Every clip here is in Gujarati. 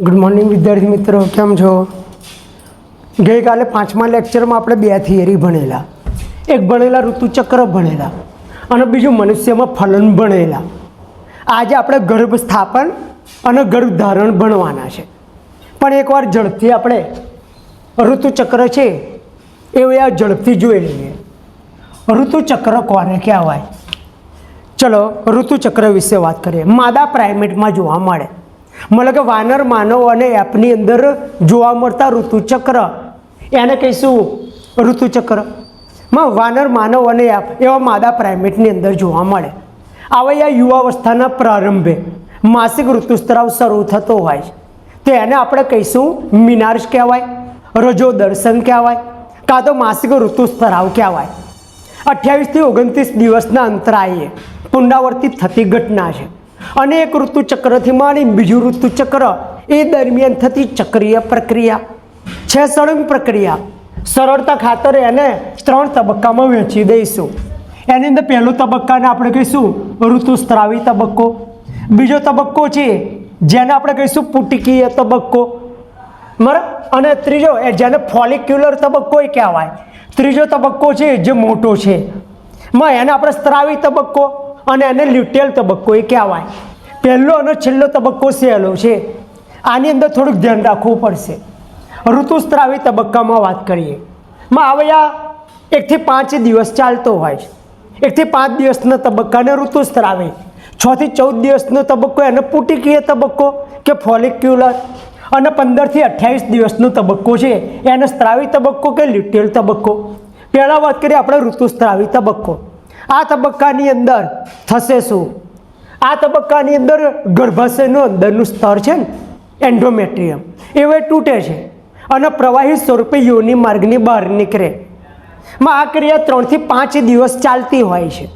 ગુડ મોર્નિંગ વિદ્યાર્થી મિત્રો, કેમ છો? ગઈકાલે 5મા લેક્ચરમાં આપણે બે થિયરી ભણેલા. એક ભણેલા ઋતુચક્ર ભણેલા અને બીજું મનુષ્યમાં ફલન ભણેલા. આજે આપણે ગર્ભ સ્થાપન અને ગર્ભ ધારણ ભણવાના છે. પણ એકવાર ઝડપથી આપણે ઋતુચક્ર છે એ ઝડપથી જોઈ લઈએ. ઋતુચક્ર કોને કહેવાય? ચલો ઋતુચક્ર વિશે વાત કરીએ. માદા પ્રાઇમેટમાં જોવા મળે, મતલબ કે વાનર, માનવ અને એપની અંદર જોવા મળતા ઋતુચક્ર એને કહીશું ઋતુચક્રમાં. વાનર, માનવ અને એપ એવા માદા પ્રાઇમેટની અંદર જોવા મળે. આવા યુવાવસ્થાના પ્રારંભે માસિક ઋતુસ્રાવ શરૂ થતો હોય છે, તો એને આપણે કહીશું મિનાર્સ કહેવાય, રજો દર્શન કહેવાય, કાં તો માસિક ઋતુસ્રાવ કહેવાય. 28 થી 29 દિવસના અંતરાએ પુનરાવર્તિત થતી ઘટના છે. અને એક ઋતુચક્રથી માંડી બીજું ઋતુચક્ર એ દરમિયાન થતી ચક્રીય પ્રક્રિયા છે, સળંગ પ્રક્રિયા. સરળતા ખાતર એને 3 તબક્કામાં વહેંચી દઈશું. એની અંદર પહેલો તબક્કાને આપણે કહીશું ઋતુસ્રાવી તબક્કો. બીજો તબક્કો છે જેને આપણે કહીશું પુટિકીય તબક્કો, બરાબર. અને ત્રીજો જેને ફોલિક્યુલર તબક્કો કહેવાય. ત્રીજો તબક્કો છે જે મોટો છે, એને આપણે સ્ત્રાવી તબક્કો અને એને લ્યુટેલ તબક્કો કહેવાય. પહેલો અને છેલ્લો તબક્કો સહેલો છે. આની અંદર થોડુંક ધ્યાન રાખવું પડશે. ઋતુસ્રાવી તબક્કામાં વાત કરીએ, હવે આ 1 થી 5 દિવસ ચાલતો હોય છે. 1 થી 5 દિવસના તબક્કાને ઋતુસ્રાવી, 6 થી 14 દિવસનો તબક્કો એને પુટિકીય તબક્કો કે ફોલિક્યુલર, અને 15 થી 28 દિવસનો તબક્કો છે એને સ્ત્રાવી તબક્કો કે લ્યુટેલ તબક્કો. પહેલાં વાત કરીએ આપણે ઋતુસ્રાવી તબક્કો. આ તબક્કાની અંદર થશે શું? આ તબક્કાની અંદર ગર્ભાશયનું અંદરનું સ્તર છે ને, એન્ડોમેટ્રિયમ, એ તૂટે છે અને પ્રવાહી સ્વરૂપે યોનિ માર્ગની બહાર નીકળે. આ ક્રિયા 3 થી 5 દિવસ ચાલતી હોય છે.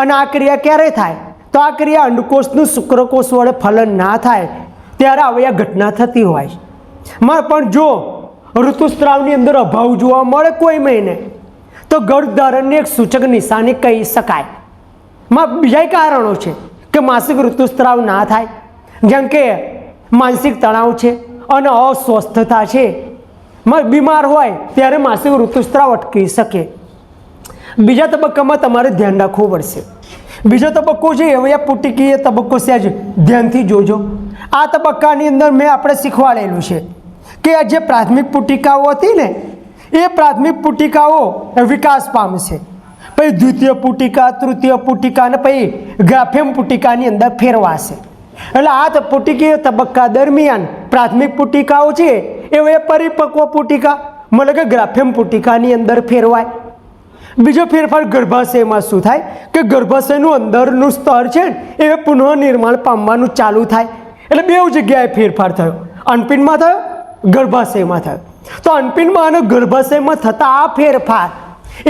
અને આ ક્રિયા ક્યારે થાય? તો આ ક્રિયા અંડકોષનું શુક્રકોષ વડે ફલન ના થાય ત્યારે આવી આ ઘટના થતી હોય છે. પણ જો ઋતુસ્રાવની અંદર અભાવ જોવા મળે કોઈ મહિને, તો ગર્ભધારણની એક સૂચક નિશાની કહી શકાય. બીજા કારણો છે કે માસિક ઋતુસ્રાવ ના થાય, જેમ કે માનસિક તણાવ છે અને અસ્વસ્થતા છે. બીમાર હોય ત્યારે માસિક ઋતુસ્રાવ અટકી શકે. બીજા તબક્કામાં તમારે ધ્યાન રાખવું પડશે. બીજો તબક્કો છે એ પુટિકીય તબક્કો. સહેજ ધ્યાનથી જોજો. આ તબક્કાની અંદર મેં આપણે શીખવાડેલું છે કે આ જે પ્રાથમિક પુટિકાઓ હતી ને, એ પ્રાથમિક પુટિકાઓ વિકાસ પામશે. પછી દ્વિતીય પુટિકા, તૃતીય પુટિકા અને પછી ગ્રાફેમ પુટિકાની અંદર ફેરવાશે. એટલે આ પુટિકીય તબક્કા દરમિયાન પ્રાથમિક પુટિકાઓ છે એ પરિપક્વ પુટિકા, મતલબ કે ગ્રાફેમ પુટિકાની અંદર ફેરવાય. બીજો ફેરફાર ગર્ભાશયમાં શું થાય કે ગર્ભાશયનું અંદરનું સ્તર છે એ પુનઃનિર્માણ પામવાનું ચાલુ થાય. એટલે બે જગ્યાએ ફેરફાર થયો, અનપિંડમાં થયો, ગર્ભાશયમાં થયો. તો અનપિંડમાં અને ગર્ભાશયમાં થતા આ ફેરફાર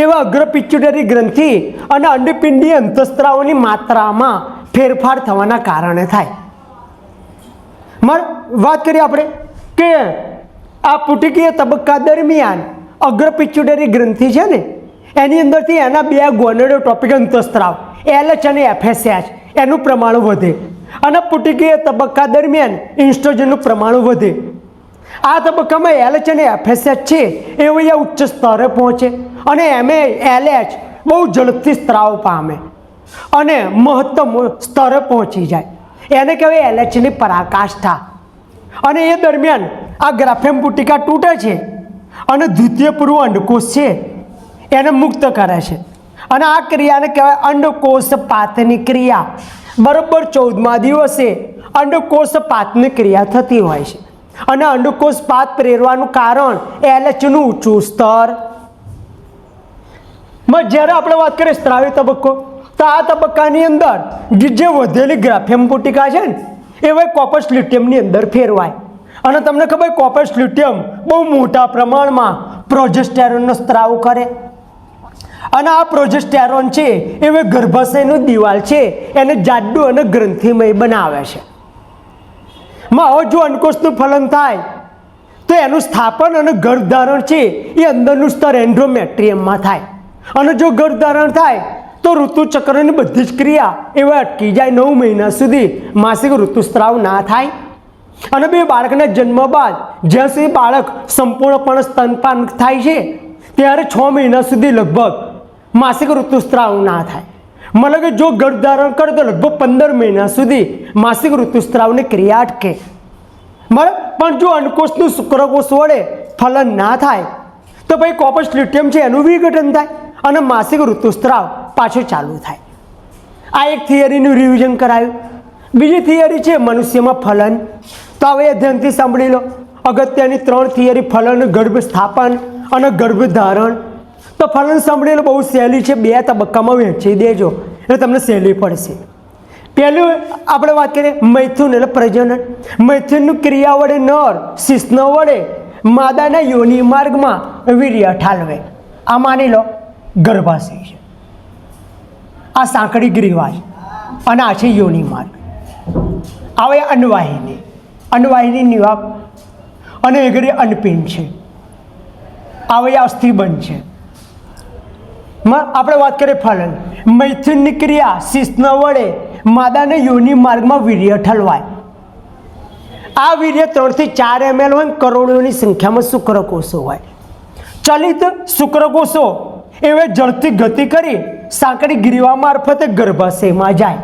એવા અગ્રપિચ્યુટરી ગ્રંથિ અને અંડપિંડીય અંતઃસ્ત્રાવોની માત્રામાં ફેરફાર થવાના કારણે થાય. વાત કરીએ આપણે કે આ પુટિકીય તબક્કા દરમિયાન અગ્રપિચ્યુટરી ગ્રંથિ છે ને, એની અંદરથી એના 2 ગોનેડોટ્રોપિક અંતઃસ્ત્રાવ LH અને FSH એનું પ્રમાણ વધે, અને પુટિકીય તબક્કા દરમિયાન ઇન્સ્ટ્રોજનનું પ્રમાણ વધે. આ તબક્કામાં LH અને FSH છે એ ઉચ્ચ સ્તરે પહોંચે અને LH બહુ ઝડપથી સ્ત્રાવ પામે અને મહત્તમ સ્તરે પહોંચી જાય. એને કહેવાય LHની પરાકાષ્ઠા. અને એ દરમિયાન આ ગ્રાફેમ પુટિકા તૂટે છે અને દ્વિતીય પૂર્વ અંડકોષ છે એને મુક્ત કરે છે. અને આ ક્રિયાને કહેવાય અંડકોષપાતની ક્રિયા. બરોબર 14મા દિવસે અંડકોષપાતની ક્રિયા થતી હોય છે. અને અંડકોષપાત પ્રેરવાનું કારણ LHનું ઊંચું સ્તર. જ્યારે આપણે વાત કરીએ સ્ત્રાવી તબક્કો, તો આ તબક્કાની અંદર જે વધેલી ગ્રાફેમ પુટિકા છે ને એ કોપસ લ્યુટિયમની અંદર ફેરવાય. અને તમને ખબર, કોપસ લ્યુટિયમ બહુ મોટા પ્રમાણમાં પ્રોજેસ્ટેરોનનો સ્ત્રાવ કરે. અને આ પ્રોજેસ્ટેરોન છે એ ગર્ભાશયનું દિવાલ છે એને જાડું અને ગ્રંથિમય બનાવે છે. હવે જો અંડકોષનું ફલન થાય તો એનું સ્થાપન અને ગર્ભધારણ છે એ અંદરનું સ્તર એન્ડોમેટ્રિયમમાં થાય. અને જો ગર્ભધારણ થાય તો ઋતુચક્રની બધી જ ક્રિયા એવા અટકી જાય. 9 મહિના સુધી માસિક ઋતુસ્રાવ ના થાય. અને બે બાળકના જન્મ બાદ જ્યાં સુધી બાળક સંપૂર્ણપણે સ્તનપાન થાય છે ત્યારે 6 મહિના સુધી લગભગ માસિક ઋતુસ્રાવ ના થાય. મતલબ કે જો ગર્ભધારણ કરે તો લગભગ 15 મહિના સુધી માસિક ઋતુસ્રાવની ક્રિયા અટકે. બરાબર. પણ જો અંડકોષનું શુક્રકોષ વડે ફલન ના થાય તો ભાઈ કોર્પસ લ્યુટિયમ છે એનું વિઘટન થાય અને માસિક ઋતુસ્રાવ પાછો ચાલુ થાય. આ એક થિયરીનું રિવિઝન કરાયું. બીજી થિયરી છે મનુષ્યમાં ફલન. તો હવે ધ્યાનથી સાંભળી લો. અગત્યની 3 થિયરી: ફલન, ગર્ભ સ્થાપન અને ગર્ભધારણ. તો ફલન સાંભળી લો, બહુ સહેલી છે, 2 તબક્કામાં વહેંચી દેજો એટલે તમને સહેલી પડશે. પહેલું આપણે વાત કરીએ મૈથુન એટલે પ્રજનન. મૈથુનની ક્રિયા વડે નર શિશ્ન વડે માદાના યોનિ માર્ગમાં વીર્ય ઠાલવે. આ માની લો ગર્ભાશય છે, આ સાંકડી ગ્રીવા છે અને આ છે યોનિ માર્ગ. હવે અન્નવાહિની, અન્નવાહિની નિવાપ અને એગરી અન્નપિંડ છે. હવે અસ્થિબંધ છે. આપણે વાત કરીએ ફલન. મૈથુનની ક્રિયા શિશ્ન વડે માદાના યોનિ માર્ગમાં વીર્ય ઠલવાય. આ વીર્ય 3 થી 4 ml હોય, કરોડોની સંખ્યામાં શુક્રકોષો હોય. ચલિત શુક્રકોષો એવે ઝડપથી ગતિ કરી સાંકડી ગ્રીવા મારફતે ગર્ભાશયમાં જાય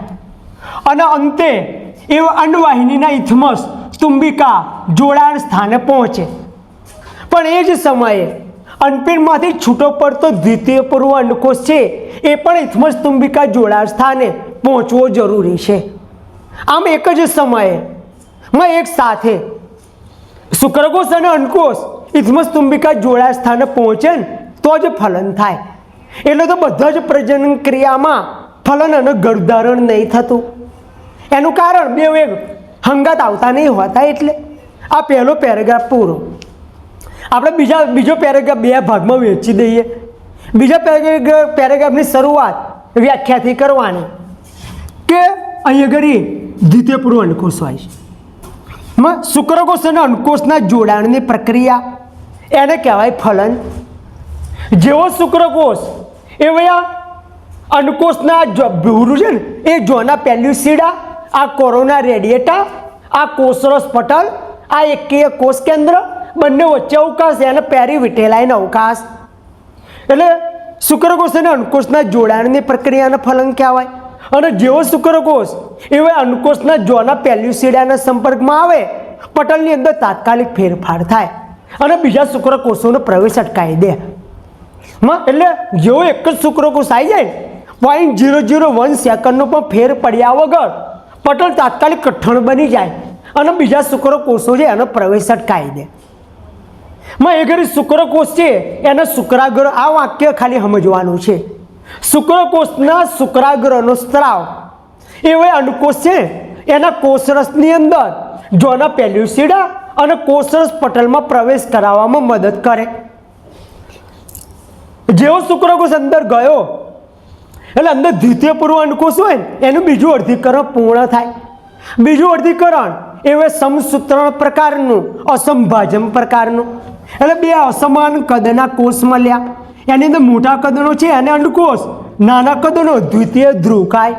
અને અંતે એવા અન્નવાહિનીના ઇથમસ તુંબિકા જોડાણ સ્થાને પહોંચે. પણ એ જ સમયે અન્નપિંડમાંથી છૂટો પડતો દ્વિતીય પૂર્વ અંડકોષ છે એ પણ ઇથમસ તુંબિકા જોડાણ સ્થાને પહોંચવો જરૂરી છે. આમ એક જ સમયે એક સાથે શુક્રકોષ અને અંડકોષ ઇથમસ તુંબિકા જોડાણ સ્થાને પહોંચે ને તો જ ફલન થાય. એટલે તો બધા જ પ્રજનન ક્રિયામાં ફલન અને ગર્ભધારણ નહીં થતું. એનું કારણ બે એક હંગાત આવતા નહીં હોતા. એટલે આ પહેલો પેરેગ્રાફ પૂરો. આપણે બીજો પેરેગ્રાફ 2 ભાગમાં વહેંચી દઈએ. બીજા પેરેગ્રાફની શરૂઆત વ્યાખ્યાથી કરવાની કે અહીંયા ઘડી દ્વિતીય પૂર્વ અંડકોષ હોય છે. શુક્રકોષ અને અંડકોષના જોડાણની પ્રક્રિયા એને કહેવાય ફલન. જેવો શુક્રકોષ એ વયા અંડકોષના ભૂરું છે ને એ જોના પેલ્યુસિડા, આ કોરોના રેડિયેટા, આ કોષરસ પટલ, આ એકકીય કોષ કેન્દ્ર, બંને વચ્ચે અવકાશ એને પેરીવિટેલાઇન અવકાશ. એટલે શુક્રકોષ અને અંડકોષના જોડાણની પ્રક્રિયાને ફલન કહેવાય. અને જેવો શુક્રકોષ એવા અંડકોષના જોના પેલ્યુસિડાના સંપર્કમાં આવે પટલની અંદર તાત્કાલિક ફેરફાર થાય અને બીજા શુક્રકોષોનો પ્રવેશ અટકાવી દે. એટલે જેવો એક જ શુક્રકોષ આવી જાય 0.001 સેકન્ડનો પણ ફેર પડ્યા વગર પટલ તાત્કાલિક કઠણ બની જાય અને બીજા શુક્રકોષો છે એનો પ્રવેશ અટકાવી દે. એ ઘડી શુક્રકોષ છે એને શુક્રાગ્ર, આ વાક્ય ખાલી સમજવાનું છે. શુક્રકોષના શુક્રાગ્રનો સ્ત્રાવ એવો અંડકોષ છે એના કોષરસની અંદર જોના પેલ્યુસિડા અને કોષરસ પટલમાં પ્રવેશ કરાવવામાં મદદ કરે. જેવો શુક્રકોષ અંદર ગયો એટલે અંદર દ્વિતીય પૂર્વ અંડકોષ હોય ને એનું બીજું અર્ધીકરણ પૂર્ણ થાય. બીજું અર્ધીકરણ એવે સમસૂત્રણ પ્રકારનું, અસમભાજન પ્રકારનું. એટલે 2 અસમાન કદના કોષ મળ્યા. એની અંદર મોટા કદનો છે એને અંડકોષ, નાના કદનો દ્વિતીય ધ્રુવકાય.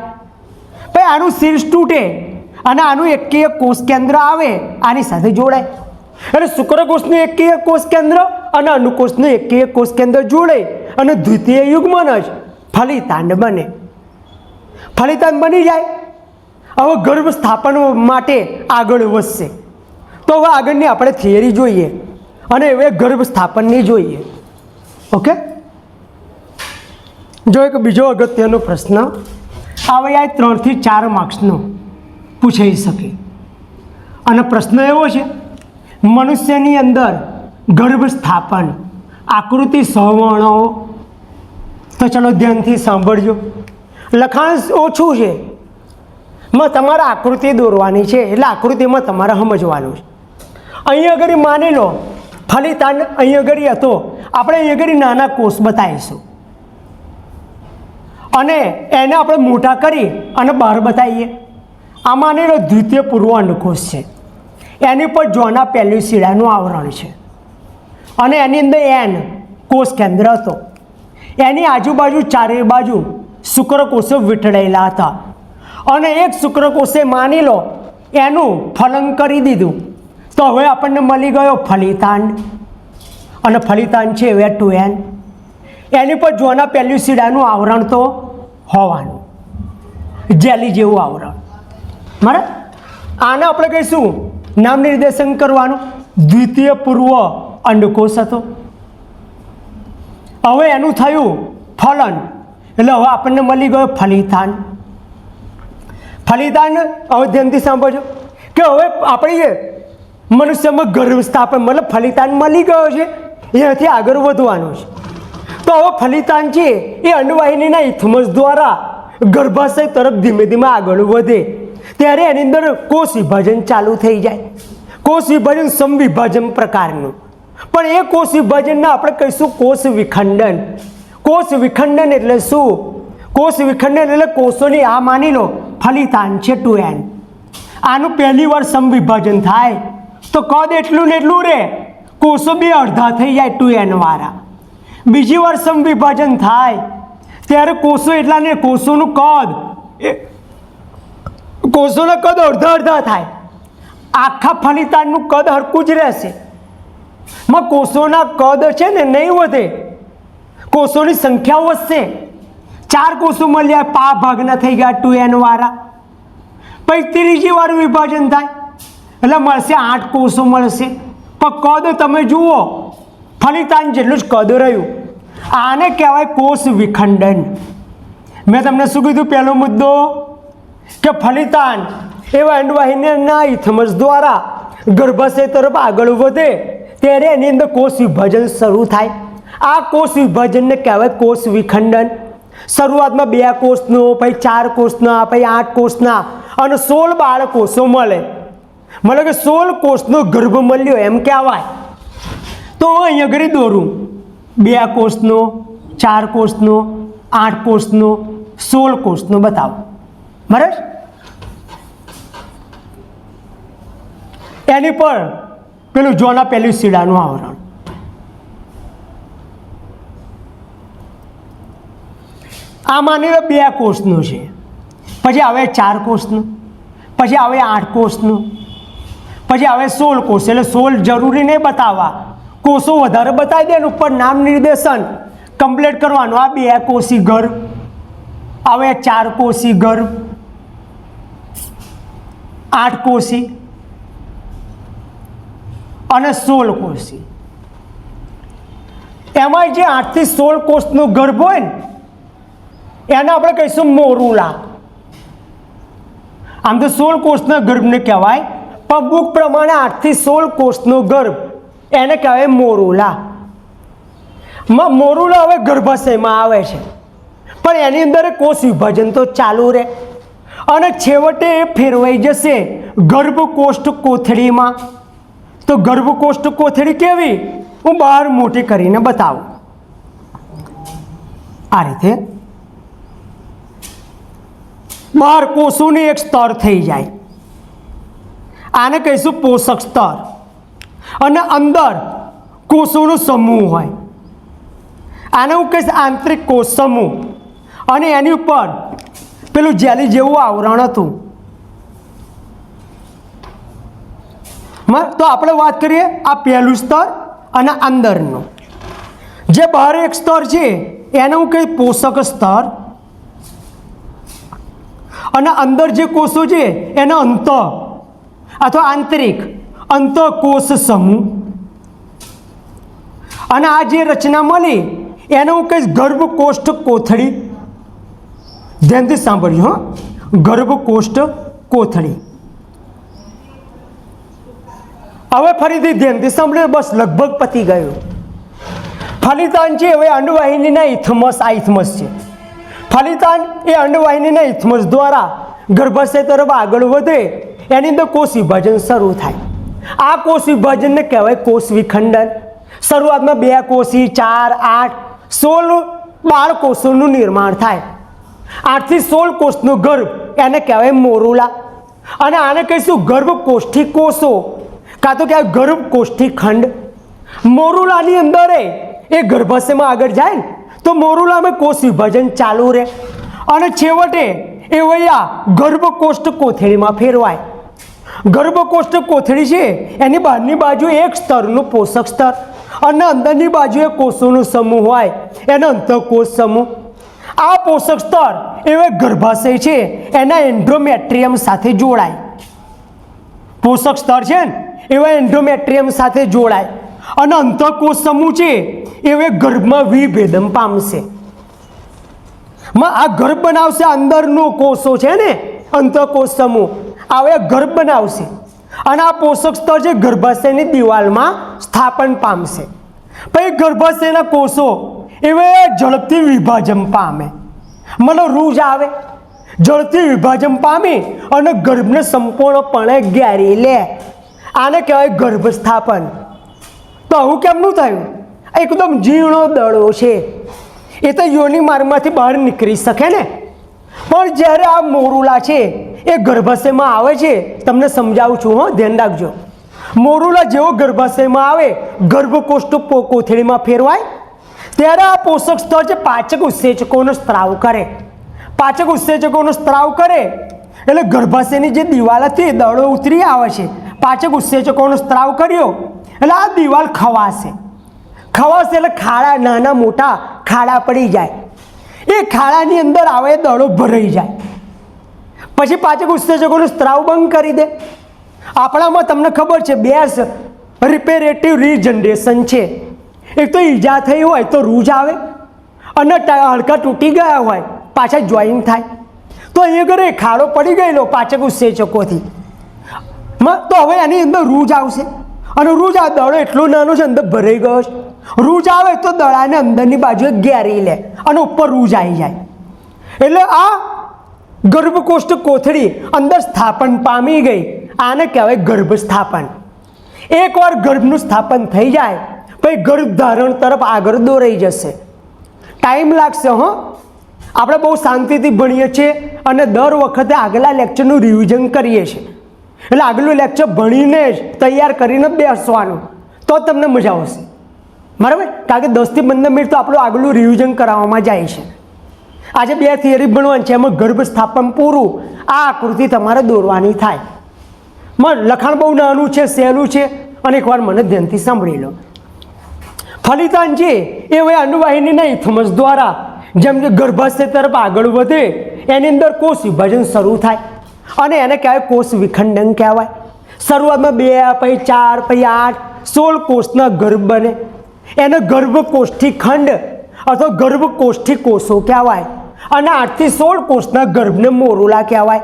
ભાઈ આનું શીર્ષ તૂટે અને આનું એકકીય કોષ કેન્દ્ર આવે, આની સાથે જોડાય. એટલે શુક્રકોષનું એકકીય કોષ કેન્દ્ર અને અંડકોષનું એકકીય કોષ કેન્દ્ર જોડે અને દ્વિતીય યુગ્મન જ ફલિતાંડ બને. ફલિતાંડ બની જાય. હવે ગર્ભ સ્થાપન માટે આગળ વધશે. તો હવે આગળની આપણે થિયરી જોઈએ અને હવે ગર્ભ સ્થાપનની જોઈએ. ઓકે. જો એક બીજો અગત્યનો પ્રશ્ન આવે, આ 3 થી 4 માર્ક્સનો પૂછાઈ શકે. અને પ્રશ્ન એવો છે મનુષ્યની અંદર ગર્ભ સ્થાપન આકૃતિ સહવર્ણો. તો ચલો ધ્યાનથી સાંભળજો. લખાણ ઓછું છે, તમારે આકૃતિ દોરવાની છે એટલે આકૃતિમાં તમારે સમજવાનું છે. અહીંયા આગળ માની લો ફલિતાંડ અહીંયા આગળ હતો, આપણે અહીંયા આગળ નાના કોષ બતાવીશું અને એને આપણે મોટા કરી અને બહાર બતાવીએ. આ માની લો દ્વિતીય પૂર્વ અંડકોષ છે, એની પર જોના પેલ્યુસિડાનું આવરણ છે અને એની અંદર એન કોષ કેન્દ્ર હતો. એની આજુબાજુ ચારે બાજુ શુક્રકોષો વીંટળાયેલા હતા અને એક શુક્રકોષે માની લો એનું ફલન કરી દીધું તો હવે આપણને મળી ગયો ફલિતાંડ, અને ફલિતાંડ છે હવે 2n. એની પર જોના પહેલું શીડાનું આવરણ તો હોવાનું, જેલી જેવું આવરણ. બરાબર, આને આપણે કહીશું નામ નિર્દેશન કરવાનું દ્વિતીય પૂર્વ અંડકોષ હતો. હવે એનું થયું ફલન, એટલે હવે આપણને મળી ગયો ફલિતાંડ. ફલિતાંડ હવે ધ્યાનથી સાંભળજો કે હવે આપણે મનુષ્યમાં ગર્ભસ્થાપન મતલબ ફલિતાંડ મળી ગયો છે, એનાથી આગળ વધવાનું છે. તો હવે ફલિતાંડ છે એ અંડવાહિનીના ઇથમસ દ્વારા ગર્ભાશય તરફ ધીમે ધીમે આગળ વધે ત્યારે એની અંદર કોષ વિભાજન ચાલુ થઈ જાય. કોષ વિભાજન સમવિભાજન પ્રકારનું, પણ એ કોષ વિભાજનને આપણે કહીશું કોષ વિખંડન. કોષ વિખંડન એટલે શું? કોષ વિખંડન એટલે કોષોની આ માની લો ફલિતાંડ છે 2n, આનું પહેલી વાર સમવિભાજન થાય તો કદ એટલું ને એટલું રહે, કોષો બે અડધા થઈ જાય 2n વાળા. બીજી વાર સમવિભાજન થાય ત્યારે કોષો એટલા ને કોષોનું કદ કોષોના કદ અડધા અડધા થાય. આખા ફલિતાંડનું કદ હરખું જ રહેશે, કોષોના કદ છે ને નહીં વધે, કોષોની સંખ્યા વધશે. 4 કોષો મળ્યા, પા ભાગના થઈ ગયા 2n વાળા. પછી ત્રીજી વાર વિભાજન થાય એટલે મળશે 8 કોષો મળશે, પણ કદ તમે જુઓ ફલિતાંડ જેટલું જ કદ રહ્યું. આને કહેવાય કોષ વિખંડન. મેં તમને શું કીધું પહેલો મુદ્દો કે ફલિતાંડ એવા અંડવાહિનીના ઇથમસ દ્વારા ગર્ભાશય તરફ આગળ વધે ત્યારે એની અંદર કોષ વિભાજન શરૂ થાય. આ કોષ વિભાજનને કહેવાય કોષ વિખંડન. શરૂઆતમાં 2 કોષનો, પછી 4 કોષના, પછી 8 કોષના અને 16 બાળકોષો મળે. મતલબ કે 16 કોષનો ગર્ભ મળ્યો એમ કહેવાય. તો અહીંયા આગળ દોરું 2 કોષનો, 4 કોષનો, 8 કોષનો, 16 કોષનો બતાવો. બરાબર, એની પર પેલું જોના પહેલું શીડાનું આવરણ. આ માની લો 2 કોષનું છે, પછી આવે 4 કોષનું, પછી આવે 8 કોષનું, પછી આવે 16 કોષ. એટલે 16 જરૂરી નહીં બતાવવા, કોષો વધારે બતાવી દે, ઉપર નામ નિર્દેશન કમ્પ્લીટ કરવાનું. આ 2 કોષી ગર્ભ, આવે 4 કોષી ગર્ભ, 8 કોષી અને 16 કોષી. એમાં જે 8 થી 16 કોષનો ગર્ભ હોય ને એને આપણે કહીશું મોરુલા. આમ તો 16 કોષના ગર્ભને કહેવાય, પણ બુક પ્રમાણે 8 થી 16 કોષનો ગર્ભ એને કહેવાય મોરુલા. મોરુલા હવે ગર્ભાશયમાં આવે છે, પણ એની અંદર કોષ વિભાજન તો ચાલુ રહે અને છેવટે એ ફેરવાઈ જશે ગર્ભકોષ્ઠ કોથળીમાં. તો ગર્ભકોષ્ઠ કોથળી કેવી હું બહાર મોટી કરીને બતાવું. આ રીતે બહાર કોષોનું એક સ્તર થઈ જાય, આને કહીશું પોષક સ્તર. અને અંદર કોષોનો સમૂહ હોય, આને હું કહીશ આંતરિક કોષ સમૂહ. અને એની ઉપર પેલું જેલી જેવું આવરણ હતું. તો આપણે વાત કરીએ આ પહેલું સ્તર અને અંદરનું. જે બહાર એક સ્તર છે એને હું કહીશ પોષક સ્તર, અને અંદર જે કોષો છે એને અંત અથવા આંતરિક અંતઃકોષ સમૂહ. અને આ જે રચના મળી એને હું કહીશ ગર્ભકોષ્ઠ કોથળી. ધ્યાનથી સાંભળ્યું, હા, ગર્ભકોષ્ઠ કોથળી. હવે ફરીથી ધ્યાનથી સાંભળ્યું, બસ લગભગ પતી ગયું. ફલિતાંડ છે હવે અંડવાહિનીના ઇથમસ, આ ઇથમસ છે. ફલિતાંડ એ અંડવાહિનીના ઇથમસ દ્વારા ગર્ભાશય તરફ આગળ વધે એની અંદર કોષ વિભાજન શરૂ થાય. આ કોષ વિભાજનને કહેવાય કોષ વિખંડન. શરૂઆતમાં 2 કોષી, 4, 8, 16 બાળકોષોનું નિર્માણ થાય. 8 થી 16 કોષનો ગર્ભ એને કહેવાય મોરુલા. અને આને કહીશું ગર્ભકોષ્ઠી કોષો, કાં તો કહેવાય ગર્ભકોષ્ઠી ખંડ. મોરુલાની અંદર એ ગર્ભાશયમાં આગળ જાય ને તો મોરુલામાં કોષ વિભાજન ચાલુ રહે અને છેવટે એ વયા ગર્ભકોષ્ઠ કોથળીમાં ફેરવાય. ગર્ભકોષ્ઠ કોથળી છે એની બહારની બાજુ એક સ્તરનું પોષક સ્તર અને અંદરની બાજુએ કોષોનો સમૂહ હોય એનો અંતઃકોષ સમૂહ. આ પોષક સ્તર એવા ગર્ભાશય છે એના એન્ડોમેટ્રિયમ સાથે જોડાય. પોષક સ્તર છે ને એવા એન્ડોમેટ્રિયમ સાથે જોડાય અને અંતઃકોષ સમૂહ છે એવે ગર્ભમાં વિભેદન પામશે. આ ગર્ભ બનાવશે. અંદરનો કોષો છે ને અંતઃકોષ સમૂહ આવે ગર્ભ બનાવશે અને આ પોષક સ્તર છે ગર્ભાશયની દિવાલમાં સ્થાપન પામશે. પછી ગર્ભાશયના કોષો એવે ઝડપથી વિભાજન પામે, મતલબ રૂજ આવે, ઝડપથી વિભાજન પામી અને ગર્ભને સંપૂર્ણપણે ઘેરી લે. આને કહેવાય ગર્ભ સ્થાપન. તો આવું કેમનું થયું? એકદમ ઝીણો દડો છે એ તો યોની માર્ગમાંથી બહાર નીકળી શકે ને, પણ જ્યારે આ મોરુલા છે એ ગર્ભાશયમાં આવે છે, તમને સમજાવું છું, હો ધ્યાન રાખજો. મોરુલા જેવો ગર્ભાશયમાં આવે, ગર્ભકોષ્ઠ કોથળીમાં ફેરવાય ત્યારે આ પોષક સ્તર છે પાચક ઉત્સેચકોનો સ્ત્રાવ કરે. પાચક ઉત્સેચકોનો સ્ત્રાવ કરે એટલે ગર્ભાશયની જે દિવાલ હતી દડો ઉતરી આવે છે. પાચક ઉત્સેચકોનો સ્ત્રાવ કર્યો એટલે આ દિવાલ ખવાશે. ખવાશે એટલે ખાડા, નાના મોટા ખાડા પડી જાય. એ ખાડાની અંદર આવે દડો ભરાઈ જાય. પછી પાચક ઉત્સેચકોનો સ્ત્રાવ બંધ કરી દે. આપણામાં તમને ખબર છે બે રિપેરેટિવ રીજનરેશન છે. એક તો ઈજા થઈ હોય તો રૂજ આવે અને હાડકાં તૂટી ગયા હોય પાછા જોઈન થાય. તો એ ઘરે ખાડો પડી ગયેલો પાચક ઉત્સેચકોથી, તો હવે એની અંદર રૂજ આવશે અને રૂજ આ દડો એટલો નાનો છે અંદર ભરાઈ ગયો છે. રૂજ આવે તો દડાને અંદરની બાજુએ ઘેરી લે અને ઉપર રૂજ આવી જાય. એટલે આ ગર્ભકોષ્ઠ કોથળી અંદર સ્થાપન પામી ગઈ. આને કહેવાય ગર્ભ સ્થાપન. એકવાર ગર્ભનું સ્થાપન થઈ જાય પછી ગર્ભધારણ તરફ આગળ દોરાઈ જશે. ટાઈમ લાગશે. આપણે બહુ શાંતિથી ભણીએ છીએ અને દર વખતે આગલા લેક્ચરનું રિવિઝન કરીએ છીએ. એટલે આગલું લેક્ચર ભણીને જ તૈયાર કરીને બેસવાનું તો તમને મજા આવશે, બરાબર? કારણ કે 10 થી 15 મિનિટ તો આપણું આગલું રિવિઝન કરાવવામાં જાય છે. આજે 2 થિયરી ભણવાની છે, એમાં ગર્ભ સ્થાપન પૂરું. આ આકૃતિ તમારે દોરવાની થાય. લખાણ બહુ નાનું છે, સહેલું છે અને એકવાર મને ધ્યાનથી સાંભળી લો. ફલિતાંડ છે એ હવે અનુવાહિનીના ઇથમસ દ્વારા જેમ કે ગર્ભાશય તરફ આગળ વધે એની અંદર કોષ વિભાજન શરૂ થાય અને એને કહેવાય કોષ વિખંડન કહેવાય. શરૂઆતમાં 2, પછી 4, પછી 8, 16 કોષના ગર્ભ બને. એને ગર્ભકોષ્ઠી ખંડ અથવા ગર્ભકોષ્ઠી કોષો કહેવાય અને 8 થી 16 કોષના ગર્ભને મોરુલા કહેવાય.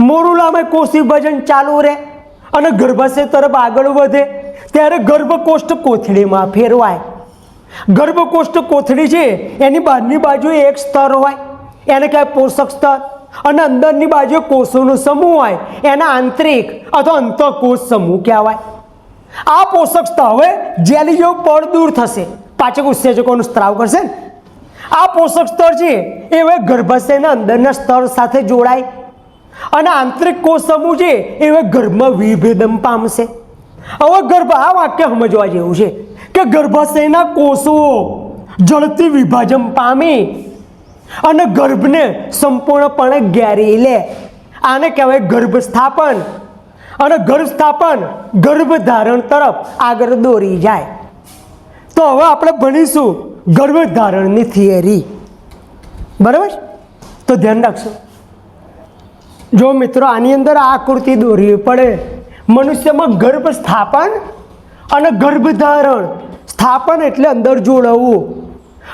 મોરુલામાં કોષ વિભાજન ચાલુ રહે અને ગર્ભાશય તરફ આગળ વધે ત્યારે ગર્ભકોષ્ઠ કોથળીમાં ફેરવાય. ગર્ભકોષ્ઠ કોથળી છે એની બહારની બાજુએ એક સ્તર હોય એને કહેવાય પોષક સ્તર અને અંદરની બાજુએ કોષોનો સમૂહ હોય એના આંતરિક અથવા અંતઃકોષ સમૂહ કહેવાય. આ પોષક સ્તર હવે જેલી જેવું પડ દૂર થશે, પાચક ઉત્સેચકોનો સ્ત્રાવ કરશે ને. આ પોષક સ્તર છે એ હવે ગર્ભાશયના અંદરના સ્તર સાથે જોડાય અને આંતરિક કોષ સમૂહ છે એ હવે ગર્ભમાં વિભેદન પામશે. હવે આ વાક્ય સમજવા જેવું છે કે ગર્ભાશયના કોષો ઝડપથી વિભાજન પામી અને ગર્ભને સંપૂર્ણપણે ઘેરી લે. આને કહેવાય ગર્ભ સ્થાપન. અને ગર્ભ સ્થાપન ગર્ભધારણ તરફ આગળ દોરી જાય. તો હવે આપણે ભણીશું ગર્ભધારણની થિયરી, બરાબર? તો ધ્યાન રાખશો. જો મિત્રો આની અંદર આ આકૃતિ દોરવી પડે. મનુષ્યમાં ગર્ભ સ્થાપન અને ગર્ભધારણ. સ્થાપન એટલે અંદર જોડાવવું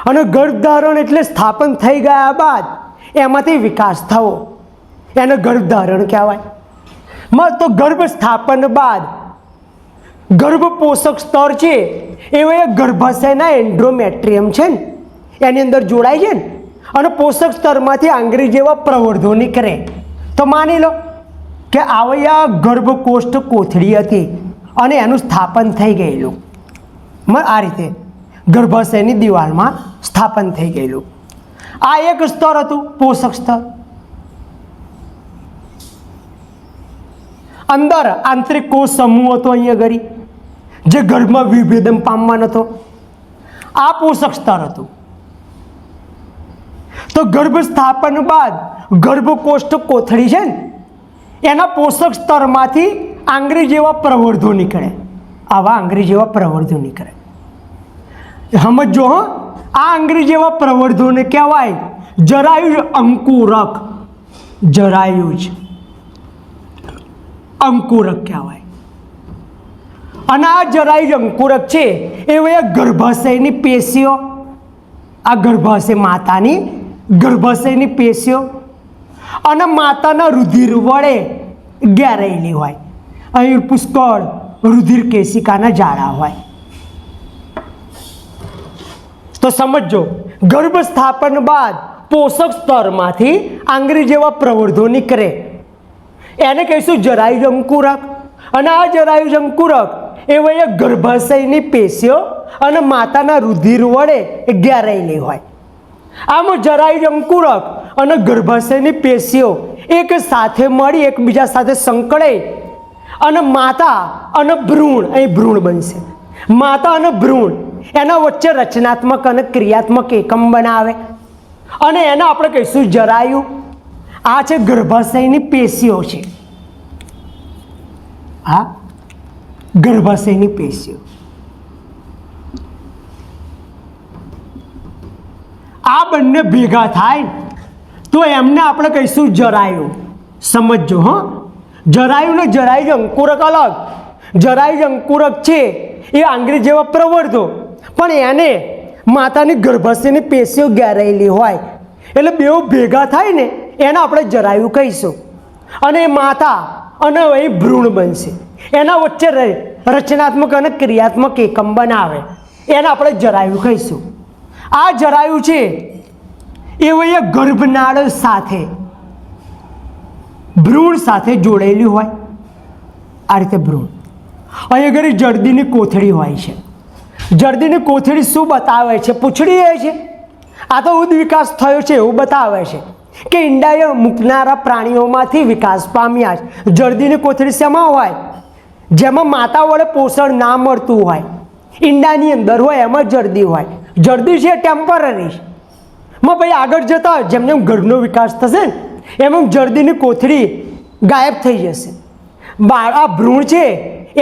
અને ગર્ભધારણ એટલે સ્થાપન થઈ ગયા બાદ એમાંથી વિકાસ થવો, એને ગર્ભધારણ કહેવાય. તો ગર્ભ સ્થાપન બાદ ગર્ભ પોષક સ્તર છે એ ગર્ભાશયના એન્ડોમેટ્રિયમ છે ને એની અંદર જોડાય છે ને અને પોષક સ્તરમાંથી આંગળી જેવા પ્રવર્ધો નીકળે. તો માની લો કે આવયા ગર્ભકોષ્ઠ કોથળી હતી અને એનું સ્થાપન થઈ ગયેલું. આ રીતે ગર્ભાશયની દિવાલમાં સ્થાપન થઈ ગયેલું. આ એક સ્તર હતું, પોષક સ્તર. અંદર આંતરિક કોષ સમૂહ હતો અહીંયા ગરી જે ગર્ભમાં વિભેદન પામવાનો હતો. આ પોષક સ્તર હતું. તો ગર્ભ સ્થાપન બાદ ગર્ભકોષ્ઠ કોથળી છે ને એના પોષક સ્તરમાંથી આંગળી જેવા પ્રવર્ધો નીકળે, આવા આંગળી જેવા પ્રવર્ધો નીકળે. સમજો હો, આ આંગળી જેવા પ્રવર્ધોને કહેવાય જરાયુજ અંકુરક. જરાયુજ અંકુરક કહેવાય. અને આ જરાયુજ અંકુરક છે એ ગર્ભાશયની પેશીઓ, આ ગર્ભાશય માતાની ગર્ભાશયની પેશીઓ અને માતાના રુધિર વડે ઘેરાયેલી હોય. અહીં પુષ્કળ રુધિર કેશિકાના જાળા હોય. તો સમજો, ગર્ભ સ્થાપન બાદ પોષક સ્તરમાંથી આંગળી જેવા પ્રવર્ધો નીકળે એને કહીશું જરાયુજ અંકુરક. અને આ જરાયુજ અંકુરક એ ગર્ભાશયની પેશીઓ અને માતાના રુધિર વડે ઘેરાયેલી હોય. આમ જરાયુજ અંકુરક અને ગર્ભાશયની પેશીઓ એક સાથે મળી એકબીજા સાથે સંકળાઈ અને માતા અને ભ્રૂણ, અહીં ભ્રૂણ બનશે, માતા અને ભ્રૂણ એના વચ્ચે રચનાત્મક અને ક્રિયાત્મક એકમ બનાવે અને એને આપણે કહીશું જરાયુ. આ છે ગર્ભાશયની પેશીઓ છે, હા ગર્ભાશયની પેશીઓ. આ બંને ભેગા થાય તો એમને આપણે કહીશું જરાયુ. સમજો હો, જરાયુ ને જરાયુજ અંકુરક અલગ. જરાયુજ અંકુરક છે એ આંગળી જેવા પ્રવર્ધો, પણ એને માતાની ગર્ભાશયની પેશીઓ ઘેરાયેલી હોય એટલે બેઉ ભેગા થાય ને એને આપણે જરાયુ કહીશું. અને એ માતા અને એ ભ્રૂણ બનશે, એના વચ્ચે રચનાત્મક અને ક્રિયાત્મક એકમ બનાવે એને આપણે જરાયુ કહીશું. આ જરાયુ છે એ ગર્ભનાળ સાથે ભ્રૂણ સાથે જોડાયેલી હોય. આ રીતે ભ્રૂણ, અહીં આગળ જરદીની કોથળી હોય છે. જરદીની કોથળી શું બતાવે છે? પૂંછડી એ છે. આ તો ઉદ વિકાસ થયો છે એવું બતાવે છે કે ઈંડાએ મૂકનારા પ્રાણીઓમાંથી વિકાસ પામ્યા છે. જરદીની કોથળી શેમાં હોય? જેમાં માતા વડે પોષણ ના મળતું હોય, ઈંડાની અંદર હોય એમાં જરદી હોય. જરદી છે ટેમ્પરરી માં ભાઈ આગળ જતા જેમ જેમ ગર્ભનો વિકાસ થશે ને એમ એમ જરદીની કોથળી ગાયબ થઈ જશે. આ ભ્રૂણ છે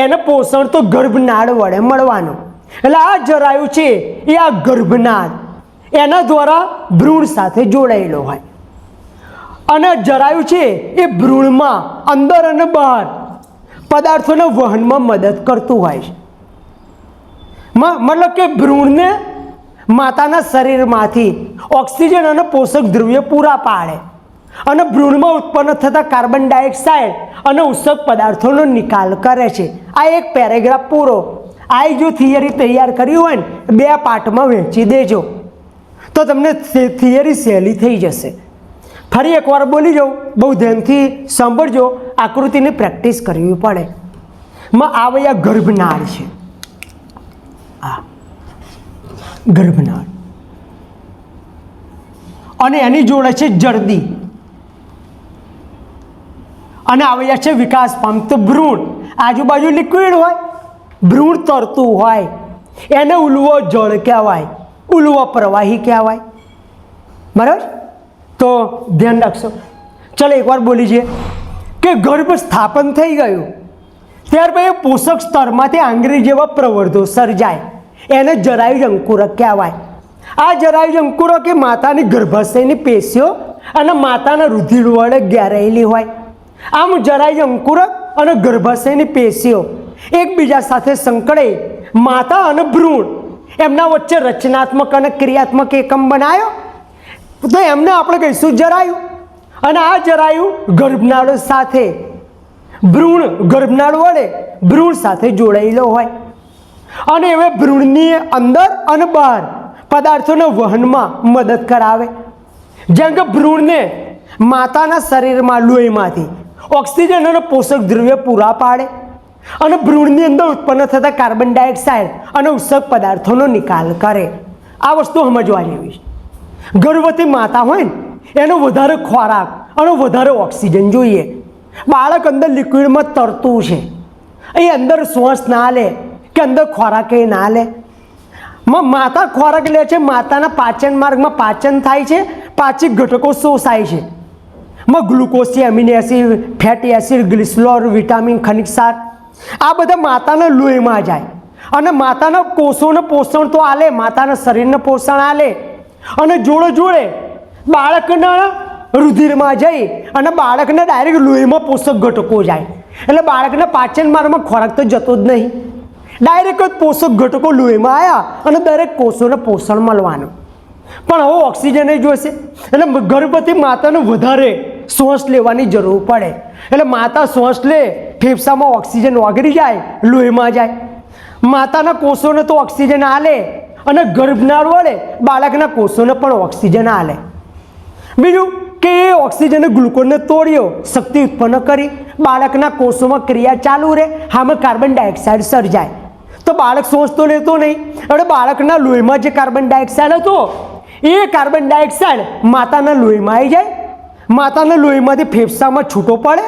એને પોષણ તો ગર્ભનાળ વડે મળવાનું. એટલે આ જરાયુ છે એ આ ગર્ભનાળ એના દ્વારા ભ્રૂણ સાથે જોડાયેલો હોય. અને જરાયુ છે એ ભ્રૂણમાં અંદર અને બહાર પદાર્થોના વહનમાં મદદ કરતું હોય છે. મતલબ કે ભ્રૂણને માતાના શરીરમાંથી ઓક્સિજન અને પોષક દ્રવ્ય પૂરા પાડે અને ભ્રૂણમાં ઉત્પન્ન થતા કાર્બન ડાયોક્સાઇડ અને ઉત્સર્ગ પદાર્થોનો નિકાલ કરે છે. આ એક પેરેગ્રાફ પૂરો. આ જો થિયરી તૈયાર કરી હોય ને 2 પાર્ટમાં વહેંચી દેજો તો તમને થિયરી સહેલી થઈ જશે. ફરી એકવાર બોલી જાઉં, બહુ ધ્યાનથી સાંભળજો, આકૃતિની પ્રેક્ટિસ કરવી પડે. આ ગર્ભનાળ છે, આ ગર્ભનાળ અને એની જોડે છે જરદી અને આવ્યા છે વિકાસ પામતો ભ્રૂણ. આજુબાજુ લિક્વિડ હોય, ભ્રૂણ તરતું હોય એને ઉલવો જળ કહેવાય, ઉલવો પ્રવાહી કહેવાય. બરાબર? તો ધ્યાન રાખશો. ચલો એકવાર બોલી જઈએ કે ગર્ભ સ્થાપન થઈ ગયું ત્યાર પછી પોષક સ્તરમાંથી આંગળી જેવા પ્રવર્ધો સર્જાય એને જરાયુજ અંકુરક કહેવાય. આ જરાયુજ અંકુરક એ માતાની ગર્ભાશયની પેશીઓ અને માતાના રુધિર વડે ઘેરાયેલી હોય. આમ જરાયુજ અંકુરક અને ગર્ભાશયની પેશીઓ એકબીજા સાથે સંકળાઈ માતા અને ભ્રૂણ એમના વચ્ચે રચનાત્મક અને ક્રિયાત્મક એકમ બનાવ્યો તો એમને આપણે કહીશું જરાયુ. અને આ જરાયુ ગર્ભનાળ સાથે ભ્રૂણ ગર્ભનાળ વડે ભ્રૂણ સાથે જોડાયેલો હોય અને હવે ભ્રૂણની અંદર અને બહાર પદાર્થોના વહનમાં મદદ કરાવે. જેમ કે ભ્રૂણને માતાના શરીરમાં લોહીમાંથી ઓક્સિજન અને પોષક દ્રવ્ય પૂરા પાડે અને ભ્રૂણની અંદર ઉત્પન્ન થતા કાર્બન ડાયોક્સાઇડ અને ઉત્સર્ગ પદાર્થોનો નિકાલ કરે. આ વસ્તુ સમજવા જેવી છે. ગર્ભવતી માતા હોય ને એનો વધારે ખોરાક અને વધારે ઓક્સિજન જોઈએ. બાળક અંદર લિક્વિડમાં તરતું છે, એ અંદર શ્વાસ ના લે કે અંદર ખોરાક એ ના લે. માતા ખોરાક લે છે, માતાના પાચન માર્ગમાં પાચન થાય છે, પાચિક ઘટકો શોષાય છે. માં ગ્લુકોઝ છે, amino acid, fatty acid, glycerol, vitamin, ખનિજ ક્ષાર આ બધા માતાના લોહીમાં જાય અને માતાના કોષોને પોષણ તો આલે, માતાના શરીરને પોષણ આલે અને જોડે જોડે બાળકના રુધિરમાં જઈ અને બાળકને ડાયરેક્ટ લોહીમાં પોષક ઘટકો જાય એટલે બાળકના પાચન માર્ગમાં ખોરાક તો જતો જ નહીં, ડાયરેક્ટ જ પોષક ઘટકો લોહીમાં આવ્યા અને દરેક કોષોને પોષણ મળવાનું. પણ હવે ઓક્સિજન જોઈશે એટલે ગર્ભવતી માતાને વધારે શ્વાસ લેવાની જરૂર પડે એટલે માતા શ્વાસ લે, ફેફસામાં ઓક્સિજન ઓગળી જાય, લોહીમાં જાય, માતાના કોષોને તો ઓક્સિજન આલે અને ગર્ભનાળ વડે બાળકના કોષોને પણ ઓક્સિજન આલે. બીજું કે એ ઓક્સિજન ગ્લુકોઝને તોડ્યો, શક્તિ ઉત્પન્ન કરી બાળકના કોષોમાં ક્રિયા ચાલુ રહે, આમાં કાર્બન ડાયોક્સાઇડ સર્જાય તો બાળક શ્વાસ તો લેતો નહીં એટલે બાળકના લોહીમાં જે કાર્બન ડાયોક્સાઇડ હતો એ કાર્બન ડાયોક્સાઇડ માતાના લોહીમાં આવી જાય, માતાના લોહીમાંથી ફેફસામાં છૂટો પડે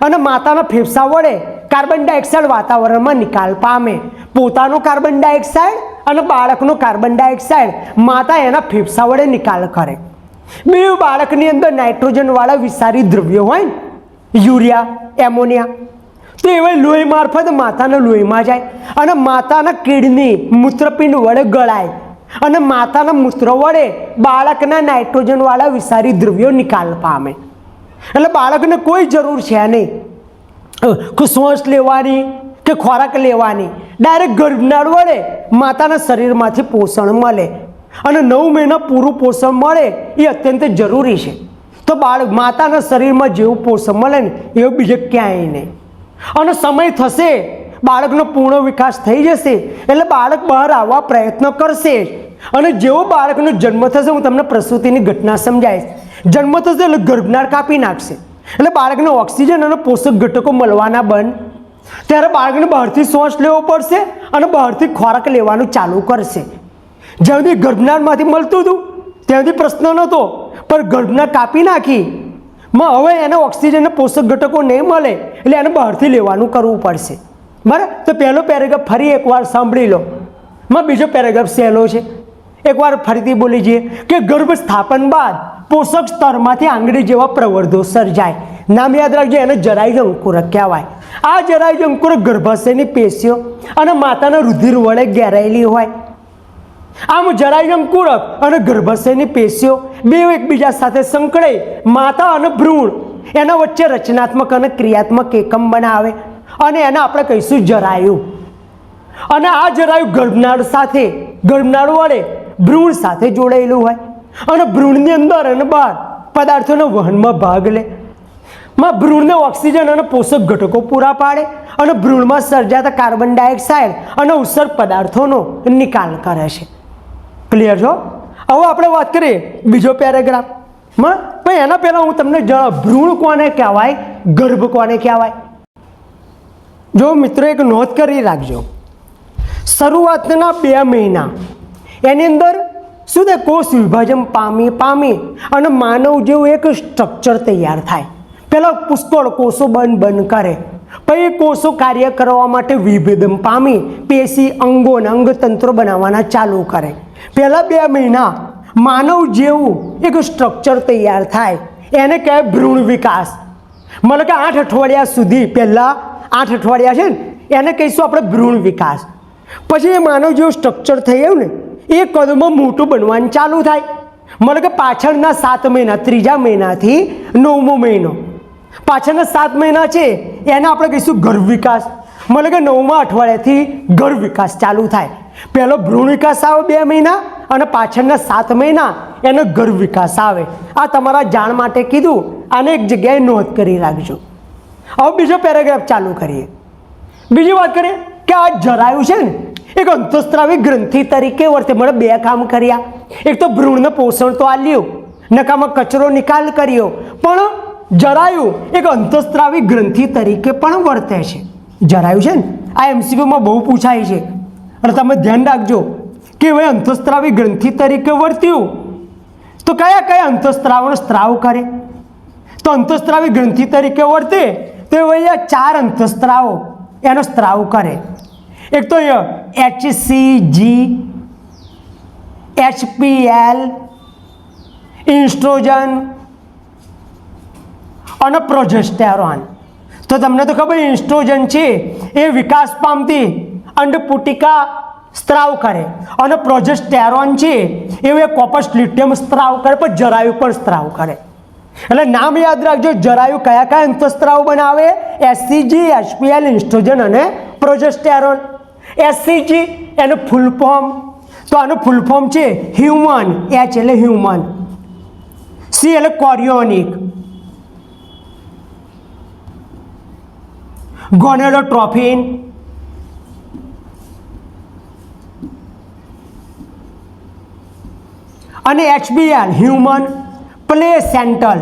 અને માતાના ફેફસા વડે કાર્બન ડાયોક્સાઇડ વાતાવરણમાં નિકાલ પામે. પોતાનો કાર્બન ડાયોક્સાઇડ અને બાળકનો કાર્બન ડાયોક્સાઇડ માતા એના ફેફસા વડે નિકાલ કરે. બીજું બાળકની અંદર નાઇટ્રોજનવાળા વિષારી દ્રવ્યો હોય ને, યુરિયા, એમોનિયા, તો એવા લોહી મારફત માતાના લોહીમાં જાય અને માતાના કિડની મૂત્રપિંડ વડે ગળાય અને માતાના મૂત્ર વડે બાળકના નાઇટ્રોજનવાળા વિષારી દ્રવ્યો નિકાલ પામે. એટલે બાળકને કોઈ જરૂર છે નહીં શ્વાસ લેવાની કે ખોરાક લેવાની, ડાયરેક્ટ ગર્ભનાળ વડે માતાના શરીરમાંથી પોષણ મળે અને 9 મહિના પૂરું પોષણ મળે એ અત્યંત જરૂરી છે. તો બાળક માતાના શરીરમાં જેવું પોષણ મળે ને એવું બીજે ક્યાંય નહીં અને સમય થશે બાળકનો પૂર્ણ વિકાસ થઈ જશે એટલે બાળક બહાર આવવા પ્રયત્ન કરશે અને જેવો બાળકનો જન્મ થશે, હું તમને પ્રસૂતિની ઘટના સમજાવીશ, જન્મ થશે એટલે ગર્ભનાળ કાપી નાખશે એટલે બાળકને ઓક્સિજન અને પોષક ઘટકો મળવાના બંધ, ત્યારે બાળકને બહારથી શ્વાસ લેવો પડશે અને બહારથી ખોરાક લેવાનું ચાલુ કરશે. જ્યાં સુધી ગર્ભનાળમાંથી મળતું હતું ત્યાં સુધી પ્રશ્ન નહોતો, પણ ગર્ભનાળ કાપી નાખી હવે એને ઓક્સિજન અને પોષક ઘટકો નહીં મળે એટલે એને બહારથી લેવાનું કરવું પડશે. બરાબર, તો પહેલો પેરેગ્રાફ ફરી એકવાર સાંભળી લો. બીજો પેરેગ્રાફ સહેલો છે, એકવાર ફરીથી બોલી જઈએ કે ગર્ભ સ્થાપન બાદ પોષક સ્તરમાંથી આંગળી જેવા પ્રવર્ધો સર્જાય. નામ યાદ રાખજો, એને જરાયુજ અંકુરક કહેવાય. આ જરાયુજ અંકુરક ગર્ભાશયની પેશીઓ અને માતાના રુધિર વડે ઘેરાયેલી હોય. આમ જરાયુજ અંકુરક અને ગર્ભાશયની પેશીઓ બે એકબીજા સાથે સંકળાઈ માતા અને ભ્રૂણ એના વચ્ચે રચનાત્મક અને ક્રિયાત્મક એકમ બનાવે અને એને આપણે કહીશું જરાયુ. અને આ જરાયુ ગર્ભનાળ સાથે, ગર્ભનાળ વડે ભ્રૂણ સાથે જોડાયેલું હોય અને ભ્રૂણની અંદર અને બહાર પદાર્થોના વહનમાં ભાગ લે. ભ્રૂણને ઓક્સિજન અને પોષક ઘટકો પૂરા પાડે અને ભ્રૂણમાં સર્જાતા કાર્બન ડાયોક્સાઇડ અને ઉત્સર્ગ પદાર્થોનો નિકાલ કરે છે. ક્લિયર છો? હવે આપણે વાત કરીએ બીજો પેરેગ્રાફમાં. પણ એના પહેલાં હું તમને જણાવું ભ્રૂણ કોને કહેવાય, ગર્ભ કોને કહેવાય. જો મિત્રો એક નોંધ કરી રાખજો, શરૂઆતના 2 મહિના એની અંદર શું થાય, કોષ વિભાજન પામી અને માનવ જેવું એક સ્ટ્રક્ચર તૈયાર થાય. પહેલાં પુષ્કળ કોષો બંધ કરે, પછી કોષો કાર્ય કરવા માટે વિભેદન પામી પેશી, અંગો અને અંગતંત્રો બનાવવાના ચાલુ કરે. પહેલા 2 મહિના માનવ જેવું એક સ્ટ્રક્ચર તૈયાર થાય એને કહેવાય ભ્રૂણ વિકાસ. મતલબ કે 8 અઠવાડિયા સુધી, પહેલાં 8 અઠવાડિયા છે ને એને કહીશું આપણે ભ્રૂણ વિકાસ. પછી એ માનવ જેવું સ્ટ્રક્ચર થઈ ગયું ને એ કદમાં મોટું બનવાનું ચાલુ થાય. મતલબ કે પાછળના 7 મહિના, 3જા મહિનાથી 9મો મહિનો, પાછળના 7 મહિના છે એને આપણે કહીશું ગર્ભ વિકાસ. મતલબ કે 9મા અઠવાડિયાથી ગર્ભ વિકાસ ચાલુ થાય. પહેલો ભ્રૂણ વિકાસ આવે 2 મહિના અને પાછળના 7 મહિના એનો ગર્ભ વિકાસ આવે. આ તમારા જાણ માટે કીધું, આને એક જગ્યાએ નોંધ કરી રાખજો. હવે બીજો પેરેગ્રાફ ચાલુ કરીએ. બીજી વાત કરીએ કે આ જરાયુ છે ને એક અંતઃસ્ત્રાવી ગ્રંથિ તરીકે વર્તે. મને 2 કામ કર્યા, એક તો ભ્રૂણને પોષણ તો આલ્યું, નકામાં કચરો નિકાલ કર્યો, પણ જરાયુ એક અંતઃસ્ત્રાવી ગ્રંથિ તરીકે પણ વર્તે છે. જરાયુ છે ને આ MCQમાં બહુ પૂછાય છે અને તમે ધ્યાન રાખજો કે હવે અંતઃસ્ત્રાવી ગ્રંથિ તરીકે વર્ત્યું તો કયા કયા અંતઃસ્ત્રાવનો સ્ત્રાવ કરે. તો અંતઃસ્ત્રાવી ગ્રંથિ તરીકે વર્તે તો અહીંયા 4 અંતઃસ્ત્રાવો એનો સ્ત્રાવ કરે. એક તો HCG, HPL, ઇન્સ્ટ્રોજન, અને પ્રોજેસ્ટેરોન. તો તમને તો ખબર ઇન્સ્ટ્રોજન છે એ વિકાસ પામતી અંડપુટિકા સ્ત્રાવ કરે અને પ્રોજેસ્ટેરોન છે એ કોપસ લ્યુટિયમ સ્ત્રાવ કરે પણ જરાયુ પણ સ્ત્રાવ કરે. એટલે નામ યાદ રાખજો, જરાયુ કયા કયા અંતઃસ્ત્રાવ બનાવે? એસસીજી, એચપીએલ, ઇન્સ્ટ્રોજન અને પ્રોજેસ્ટેરોન. એસસીજી એનું ફૂલ ફોર્મ, તો આનું ફૂલ ફોર્મ છે હ્યુમન, એચ એટલે હ્યુમન, સી એટલે કોરિયોનિક, ગોનેડોટ્રોફિન, અને એચબીએલ હ્યુમન પ્લેસેન્ટલ.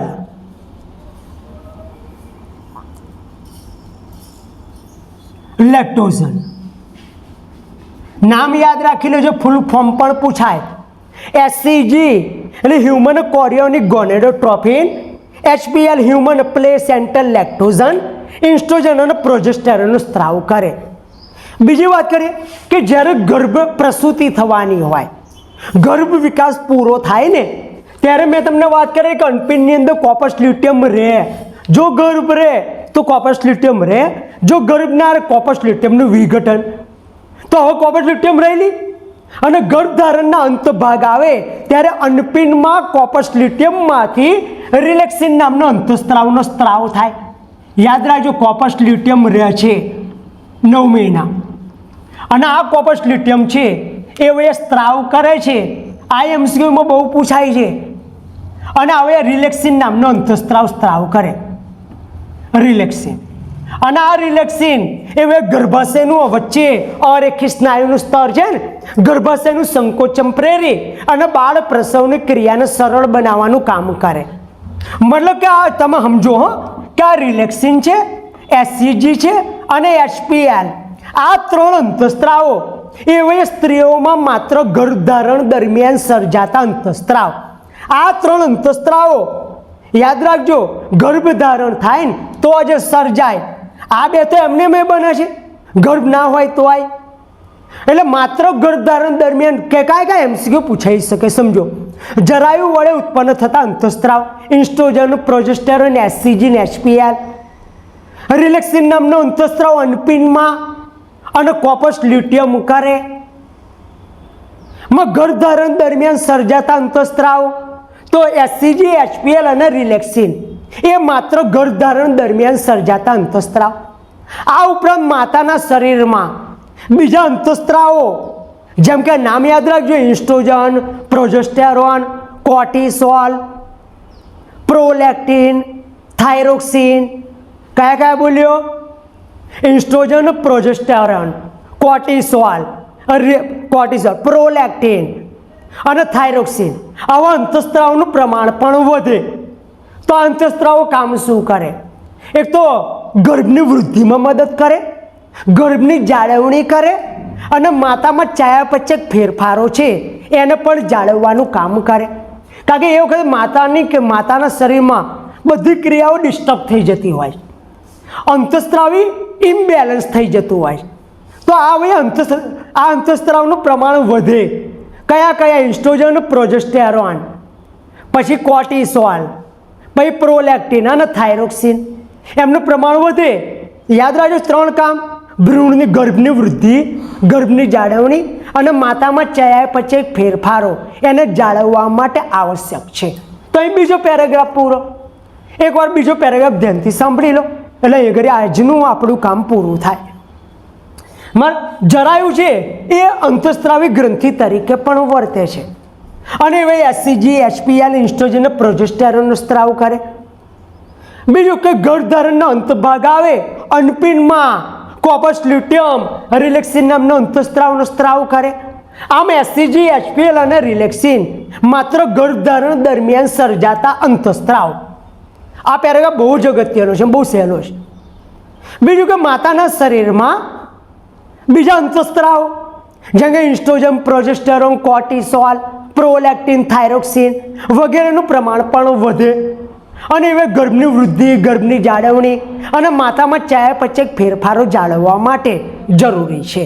લેક્ટોઝન. નામ યાદ રાખી લેજો, ફૂલ ફોર્મ પણ પૂછાય. એસસીજી એટલે હ્યુમન કોરિયોનિક ગોનેડોટ્રોફિન, એચબીએલ હ્યુમન પ્લેસેન્ટલ લેક્ટોઝન, ઇન્સ્ટ્રોજન અને પ્રોજેસ્ટેરોનનો સ્ત્રાવ કરે. બીજી વાત કરીએ કે જ્યારે ગર્ભ પ્રસૂતિ થવાની હોય, ગર્ભ વિકાસ પૂરો થાય ને ત્યારે મેં તમને વાત કરી કે અનપિંડની અંદર કોપસ લ્યુટિયમ રહે. જો ગર્ભ રહે તો કોપસ લ્યુટિયમ રહે, જો ગર્ભ ના રહે કોપસ લ્યુટિયમનું વિઘટન. તો હવે કોપસ લ્યુટિયમ રહેલી અને ગર્ભધારણના અંત ભાગ આવે ત્યારે અનપિંડમાં કોપસ લ્યુટિયમમાંથી રિલેક્સિન નામનો અંતઃસ્ત્રાવનો સ્ત્રાવ થાય. યાદ રાખજો, કોપસ લ્યુટિયમ રહે છે 9 મહિના અને આ કોપસ લ્યુટિયમ છે એ સ્ત્રાવ કરે છે. આ એમસીક્યુમાં બહુ પૂછાય છે. અને હવે રિલેક્સિન નામનો અંતઃસ્ત્રાવ સ્ત્રાવ કરે, રિલેક્સિન. અને આ રિલેક્સિન એ ગર્ભાશયનું વચ્ચે અરેખી સ્નાયુનું સ્તર છે ને, ગર્ભાશયનું સંકોચન પ્રેરી અને બાળ પ્રસવની ક્રિયાને સરળ બનાવવાનું કામ કરે. મતલબ કે આ તમે સમજો હો કે આ રિલેક્સિન છે, એસસીજી છે અને એચપીએલ, આ 3 અંતઃસ્ત્રાવો એ સ્ત્રીઓમાં માત્ર ગર્ભધારણ દરમિયાન સર્જાતા અંતઃસ્ત્રાવ. આ 3 અંતઃસ્ત્રાવો યાદ રાખજો, ગર્ભધારણ થાય ને તો જ સર્જાય. આ બે તો એમને મેં બને છે, ગર્ભ ના હોય તો આય. એટલે માત્ર ગર્ભધારણ દરમિયાન કે કયા એમસીક્યુ પૂછાઈ શકે. સમજો, જરાયુ વડે ઉત્પન્ન થતા અંતઃસ્ત્રાવ ઇન્સ્ટ્રોજન, પ્રોજેસ્ટેરોન, એસસીજી ને એચપીએલ. રિલેક્સિન નામનો અંતઃસ્ત્રાવ અનપિંડમાં અને કોપસ લ્યુટિયમ કરે. ગર્ભધારણ દરમિયાન સર્જાતા અંતઃસ્ત્રાવ તો એસસીજી, એચપીએલ અને રિલેક્સિન એ માત્ર ગર્ભધારણ દરમિયાન સર્જાતા અંતઃસ્ત્રાવ. આ ઉપરાંત માતાના શરીરમાં બીજા અંતઃસ્ત્રાવો જેમ કે નામ યાદ રાખજો, ઇન્સ્ટ્રોજન, પ્રોજેસ્ટેરોન, કોર્ટિસોલ, પ્રોલેક્ટિન, થાઇરોક્સિન. કયા કયા બોલ્યો? ઇન્સ્ટ્રોજન, પ્રોજેસ્ટેરોન, કોર્ટિસોલ, પ્રોલેક્ટિન અને થાઇરોક્સિન. આવા અંતઃસ્ત્રાવનું પ્રમાણ પણ વધે. તો આ અંતઃસ્ત્રાવો કામ શું કરે? એક તો ગર્ભની વૃદ્ધિમાં મદદ કરે, ગર્ભની જાળવણી કરે અને માતામાં ચયાપચય ફેરફારો છે એને પણ જાળવવાનું કામ કરે. કારણ કે એ વખતે માતાના શરીરમાં બધી ક્રિયાઓ ડિસ્ટર્બ થઈ જતી હોય, અંતઃસ્ત્રાવી ઇમ્બેલેન્સ થઈ જતું હોય. તો આ અંતઃસ્ત્રાવનું પ્રમાણ વધે. કયા કયા? ઇન્સ્ટ્રોજન, પ્રોજેસ્ટેરોન, પછી કોર્ટિસોલ, પછી પ્રોલેક્ટિન અને થાઇરોક્સિન. એમનું પ્રમાણ વધે. યાદ રાખજો 3 કામ: ભ્રૂણની ગર્ભની વૃદ્ધિ, ગર્ભની જાળવણી અને માતામાં ચયાપચય ફેરફારો એને જાળવવા માટે આવશ્યક છે. તો અહીં બીજો પેરેગ્રાફ પૂરો. એકવાર બીજો પેરેગ્રાફ ધ્યાનથી સાંભળી લો એટલે એ ઘરે આજનું આપણું કામ પૂરું થાય. જરાયુ છે એ અંતઃસ્ત્રાવી ગ્રંથિ તરીકે પણ વર્તે છે અને હવે એસસીજી, એચપીએલ, ઇન્સ્ટ્રોજન અને પ્રોજેસ્ટેરોનનો સ્ત્રાવ કરે. બીજું કે ગર્ભધારણનો અંતભાગ આવે અનપિંડમાં કોપસ લ્યુટિયમ રિલેક્સિન નામનો અંતઃસ્ત્રાવનો સ્ત્રાવ કરે. આમ એસસીજી, એચપીએલ અને રિલેક્સિન માત્ર ગર્ભધારણ દરમિયાન સર્જાતા અંતઃસ્ત્રાવ. આ પેરેગ્રાફ બહુ જ અગત્યનો છે, બહુ સહેલો છે. બીજું કે માતાના શરીરમાં બીજા અંતઃસ્ત્રાવ જેમ કે ઇન્સ્ટ્રોજન, પ્રોજેસ્ટેરોન, કોર્ટિસોલ, પ્રોલેક્ટિન, થાઇરોક્સિન વગેરેનું પ્રમાણ પણ વધે અને હવે ગર્ભની વૃદ્ધિ, ગર્ભની જાળવણી અને માતામાં ચયાપચય ફેરફારો જાળવવા માટે જરૂરી છે.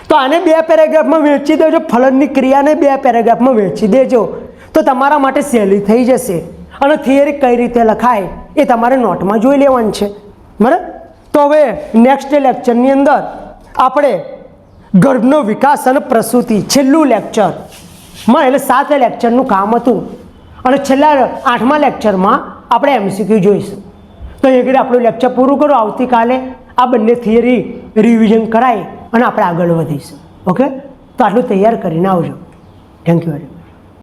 તો આને 2 પેરેગ્રાફમાં વહેંચી દેજો. ફલનની ક્રિયાને 2 પેરેગ્રાફમાં વહેંચી દેજો તો તમારા માટે સહેલી થઈ જશે અને થિયરી કઈ રીતે લખાય એ તમારે નોટમાં જોઈ લેવાનું છે બરાબર. તો હવે નેક્સ્ટ લેક્ચરની અંદર આપણે ગર્ભનો વિકાસ અને પ્રસૂતિ છેલ્લું લેક્ચરમાં એટલે 7 લેક્ચરનું કામ હતું અને છેલ્લા 8મા લેક્ચરમાં આપણે MCQ જોઈશું. તો એ ઘડી આપણું લેક્ચર પૂરું કરો. આવતીકાલે આ બંને થિયરી રિવિઝન કરાવી અને આપણે આગળ વધીશું. ઓકે, તો આટલું તૈયાર કરીને આવજો. Thank you very much.